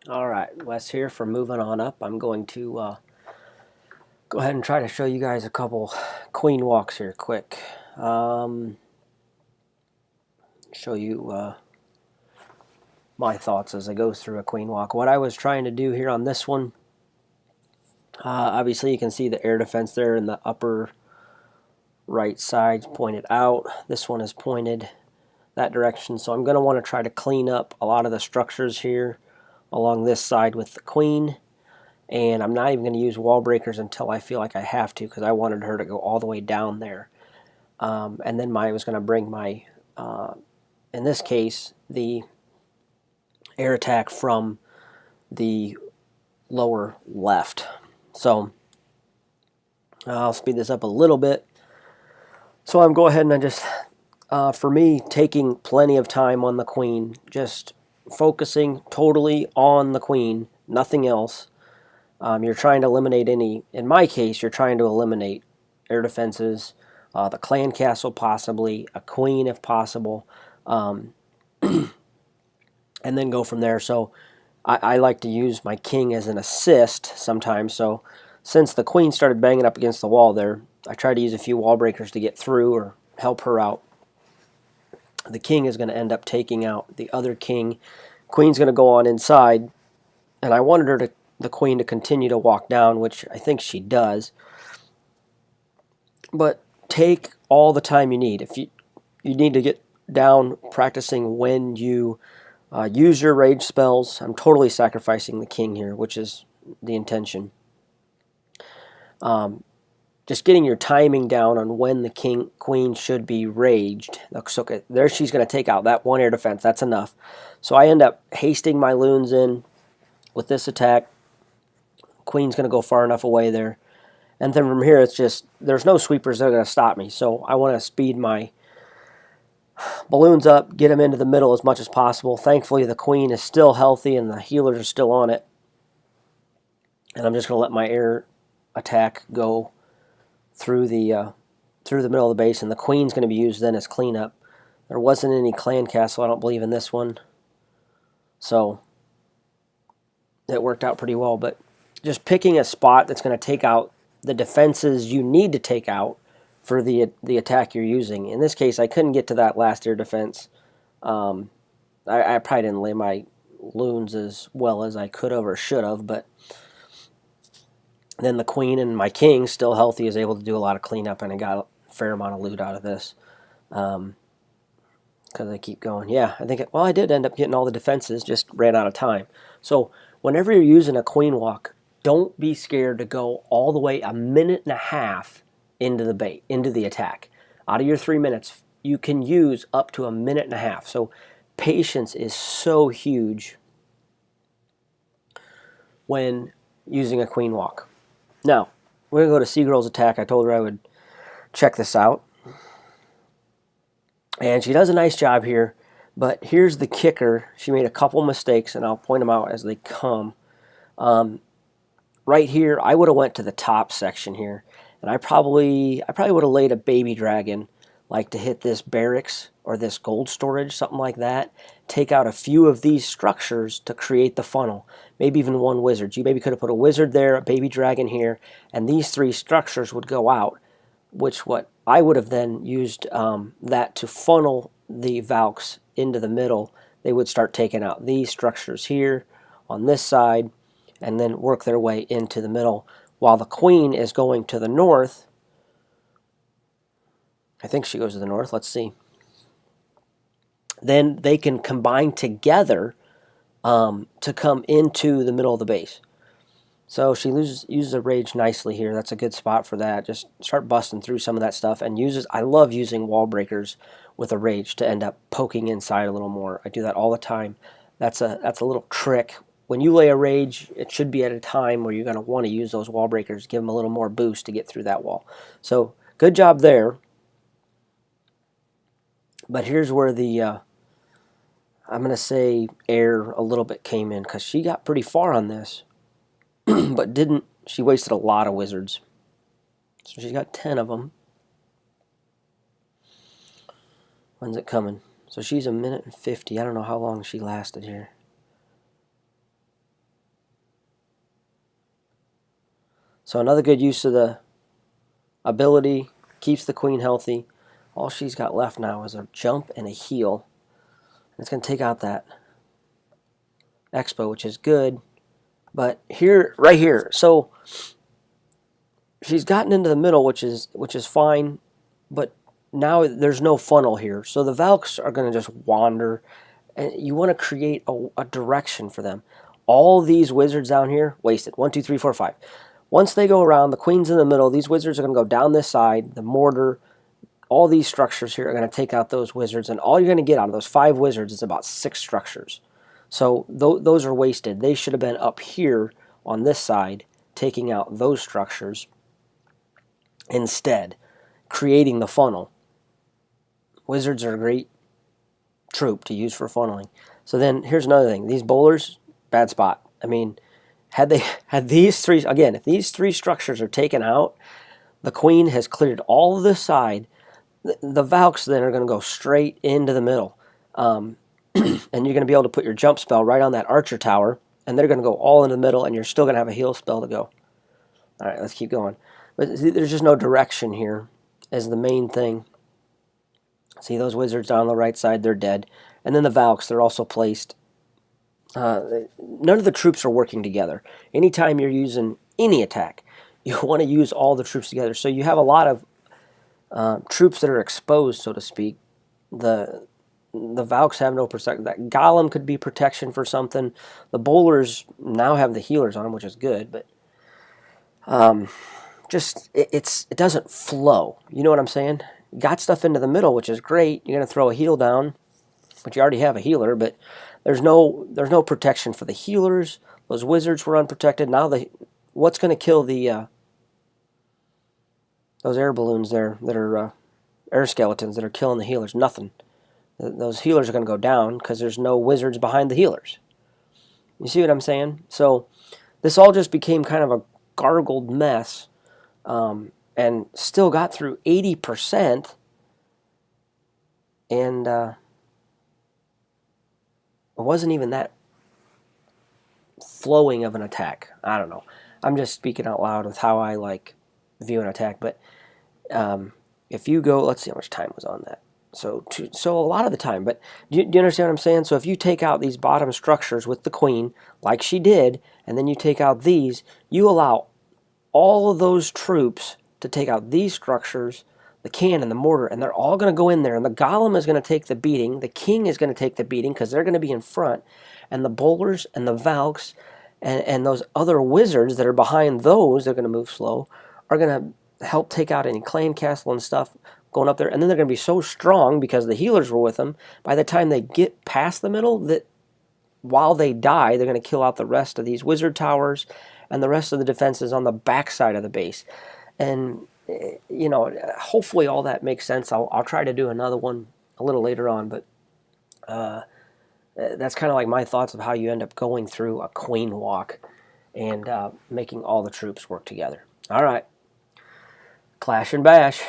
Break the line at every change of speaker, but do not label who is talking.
Alright, Wes here for moving on up. I'm going to go ahead and try to show you guys a couple queen walks here quick. Show you my thoughts as I go through a queen walk. What I was trying to do here on this one, obviously you can see the air defense there in the upper right side pointed out. This one is pointed that direction, so I'm going to want to try to clean up a lot of the structures here along this side with the queen. And I'm not even going to use wall breakers until I feel like I have to, because I wanted her to go all the way down there. And then I was going to bring my, in this case, the air attack from the lower left. So I'll speed this up a little bit. So I'm going ahead and I just, for me, taking plenty of time on the queen, just focusing totally on the queen, nothing else. You're trying to eliminate any, in my case, you're trying to eliminate air defenses, the clan castle possibly, a queen if possible, and then go from there. So I like to use my king as an assist sometimes. So since the queen started banging up against the wall there, I tried to use a few wall breakers to get through or help her out. The king is going to end up taking out the other king. Queen's going to go on inside, and I wanted her to the queen to continue to walk down, which I think she does. But take all the time you need. If you need to get down practicing when you use your rage spells. I'm totally sacrificing the king here, which is the intention. Just getting your timing down on when the queen should be raged. So there she's going to take out that one air defense. That's enough. So I end up hasting my loons in with this attack. Queen's going to go far enough away there. And then from here, it's just, there's no sweepers that are going to stop me. So I want to speed my balloons up, get them into the middle as much as possible. Thankfully, the queen is still healthy and the healers are still on it. And I'm just going to let my air attack go through the middle of the base. And the queen's going to be used then as cleanup. There wasn't any clan castle, I don't believe, in this one. So it worked out pretty well. But just picking a spot that's going to take out the defenses you need to take out for the attack you're using. In this case, I couldn't get to that last air defense. I probably didn't lay my loons as well as I could have or should have, but then the queen and my king, still healthy, is able to do a lot of cleanup, and I got a fair amount of loot out of this. Because I keep going. Yeah, I did end up getting all the defenses, just ran out of time. So whenever you're using a queen walk, don't be scared to go all the way a minute and a half into the attack. Out of your 3 minutes, you can use up to a minute and a half. So patience is so huge when using a queen walk. Now, we're going to go to Seagirl's attack. I told her I would check this out. And she does a nice job here, but here's the kicker. She made a couple mistakes, and I'll point them out as they come. Right here, I would have went to the top section here, and I probably would have laid a baby dragon, like to hit this barracks or this gold storage, something like that. Take out a few of these structures to create the funnel. Maybe even one wizard. You maybe could have put a wizard there, a baby dragon here, and these 3 structures would go out, which what I would have then used that to funnel the Valks into the middle. They would start taking out these structures here on this side, and then work their way into the middle. While the queen is going to the north. I think she goes to the north. Let's see. Then they can combine together to come into the middle of the base. So she uses a rage nicely here. That's a good spot for that. Just start busting through some of that stuff. And I love using wall breakers with a rage to end up poking inside a little more. I do that all the time. That's a little trick. When you lay a rage, it should be at a time where you're going to want to use those wall breakers, give them a little more boost to get through that wall. So good job there. But here's where the, I'm going to say air a little bit came in, because she got pretty far on this, but she wasted a lot of wizards. So she's got 10 of them. When's it coming? So she's a minute and 50. I don't know how long she lasted here. So another good use of the ability, keeps the queen healthy. All she's got left now is a jump and a heal. It's going to take out that expo, which is good. But here, right here, so she's gotten into the middle, which is fine. But now there's no funnel here, so the Valks are going to just wander, and you want to create a direction for them. All these wizards down here, wasted. 1, 2, 3, 4, 5. Once they go around, the queen's in the middle. These wizards are going to go down this side. The mortar, all these structures here are going to take out those wizards, and all you're going to get out of those 5 wizards is about 6 structures. So those are wasted. They should have been up here on this side, taking out those structures instead, creating the funnel. Wizards are a great troop to use for funneling. So then here's another thing. These bowlers, bad spot. I mean, had these three, again, if these 3 structures are taken out, the queen has cleared all of this side. The Valks then are going to go straight into the middle. And you're going to be able to put your jump spell right on that archer tower, and they're going to go all into the middle, and you're still going to have a heal spell to go. All right, let's keep going. But there's just no direction here as the main thing. See those wizards down on the right side, they're dead. And then the Valks, they're also placed. None of the troops are working together. Anytime you're using any attack, you want to use all the troops together. So you have a lot of troops that are exposed, so to speak. The Valks have no protection. That Golem could be protection for something. The bowlers now have the healers on them, which is good, but it doesn't flow. You know what I'm saying? Got stuff into the middle, which is great. You're going to throw a heal down, but you already have a healer, but there's no protection for the healers. Those wizards were unprotected. Now what's going to kill the those air balloons there that are air skeletons that are killing the healers? Nothing. Those healers are going to go down because there's no wizards behind the healers. You see what I'm saying? So this all just became kind of a gargled mess, and still got through 80%, and it wasn't even that flowing of an attack. I don't know. I'm just speaking out loud with how I like view an attack, but if you go, let's see how much time was on that. So a lot of the time, but do you understand what I'm saying? So if you take out these bottom structures with the queen, like she did, and then you take out these, you allow all of those troops to take out these structures, the cannon, the mortar, and they're all going to go in there, and the Golem is going to take the beating, the king is going to take the beating because they're going to be in front, and the bowlers and the Valks and those other wizards that are behind those, they're going to move slow, are going to help take out any clan castle and stuff going up there, and then they're going to be so strong because the healers were with them, by the time they get past the middle, that while they die, they're going to kill out the rest of these wizard towers and the rest of the defenses on the backside of the base. And, you know, hopefully all that makes sense. I'll try to do another one a little later on, but that's kind of like my thoughts of how you end up going through a queen walk and making all the troops work together. All right. Clash and bash.